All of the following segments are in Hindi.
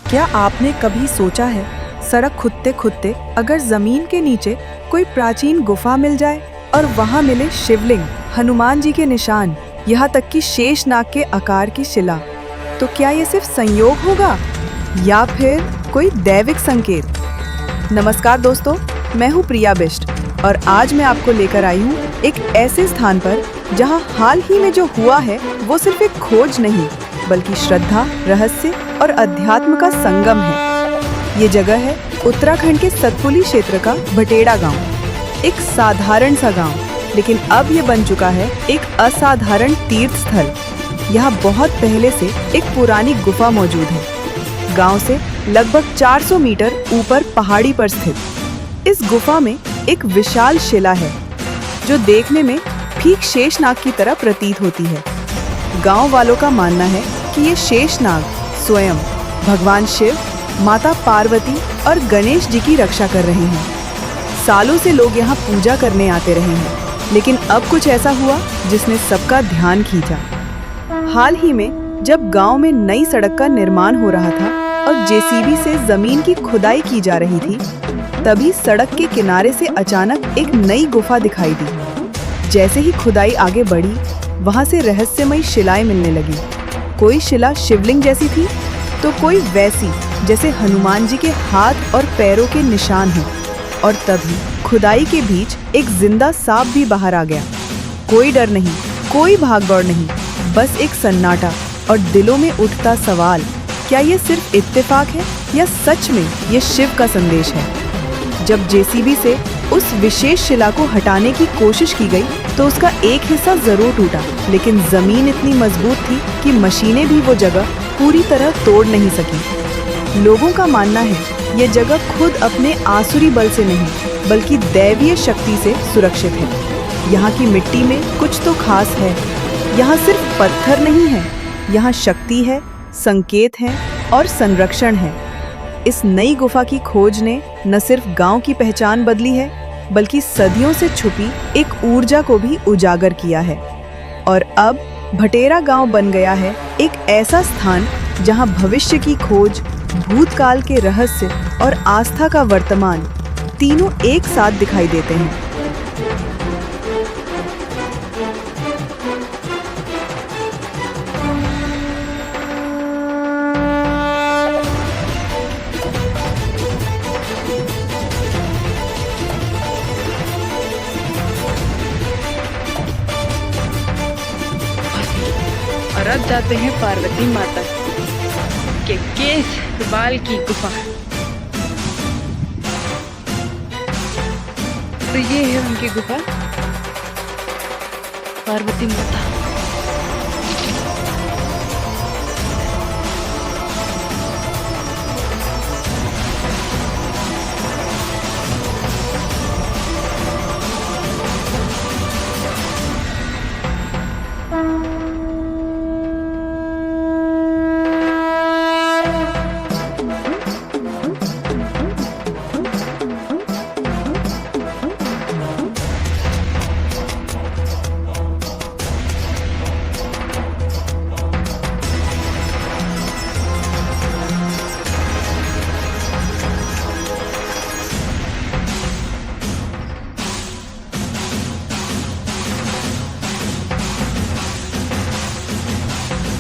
क्या आपने कभी सोचा है, सड़क खुदते खुदते अगर जमीन के नीचे कोई प्राचीन गुफा मिल जाए और वहाँ मिले शिवलिंग, हनुमान जी के निशान, यहाँ तक कि शेषनाग के आकार की शिला, तो क्या ये सिर्फ संयोग होगा या फिर कोई दैविक संकेत? नमस्कार दोस्तों, मैं हूँ प्रिया बिष्ट और आज मैं आपको लेकर आई हूँ एक ऐसे स्थान पर जहाँ हाल ही में जो हुआ है वो सिर्फ एक खोज नहीं बल्कि श्रद्धा, रहस्य और अध्यात्म का संगम है। ये जगह है उत्तराखंड के सतपुली क्षेत्र का भटेड़ा गांव। एक साधारण सा गांव, लेकिन अब ये बन चुका है एक असाधारण तीर्थ स्थल। यहाँ बहुत पहले से एक पुरानी गुफा मौजूद है। गांव से लगभग 400 मीटर ऊपर पहाड़ी पर स्थित इस गुफा में एक विशाल शिला है जो देखने में ठीक शेषनाग की तरह प्रतीत होती है। गांव वालों का मानना है कि ये शेषनाग स्वयं भगवान शिव, माता पार्वती और गणेश जी की रक्षा कर रहे हैं। सालों से लोग यहाँ पूजा करने आते रहे हैं, लेकिन अब कुछ ऐसा हुआ जिसने सबका ध्यान खींचा। हाल ही में जब गांव में नई सड़क का निर्माण हो रहा था और जेसीबी से जमीन की खुदाई की जा रही थी, तभी सड़क के किनारे से अचानक एक नई गुफा दिखाई दी। जैसे ही खुदाई आगे बढ़ी, वहां से रहस्यमयी शिलाएं मिलने लगी। कोई शिला शिवलिंग जैसी थी तो कोई वैसी जैसे हनुमान जी के हाथ और पैरों के निशान हैं। और तभी खुदाई के बीच एक जिंदा सांप भी बाहर आ गया। कोई डर नहीं, कोई भागदौड़ नहीं, बस एक सन्नाटा और दिलों में उठता सवाल, क्या ये सिर्फ इत्तेफाक है या सच में ये शिव का संदेश है? जब जेसीबी से उस विशेष शिला को हटाने की कोशिश की गई तो उसका एक हिस्सा जरूर टूटा, लेकिन जमीन इतनी मजबूत थी कि मशीनें भी वो जगह पूरी तरह तोड़ नहीं सकी। लोगों का मानना है ये जगह खुद अपने आसुरी बल से नहीं बल्कि दैवीय शक्ति से सुरक्षित है। यहाँ की मिट्टी में कुछ तो खास है। यहाँ सिर्फ पत्थर नहीं है, यहाँ शक्ति है, संकेत है और संरक्षण है। इस नई गुफा की खोज ने न सिर्फ गांव की पहचान बदली है बल्कि सदियों से छुपी एक ऊर्जा को भी उजागर किया है। और अब भटेड़ा गांव बन गया है एक ऐसा स्थान जहां भविष्य की खोज, भूतकाल के रहस्य और आस्था का वर्तमान तीनों एक साथ दिखाई देते हैं। और अब जाते हैं पार्वती माता के केश बाल की गुफा। तो ये है उनकी गुफा, पार्वती माता।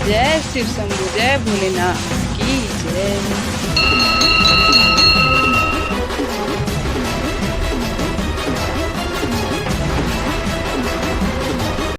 जय शिव शंभू, जय भोलेनाथ की जय।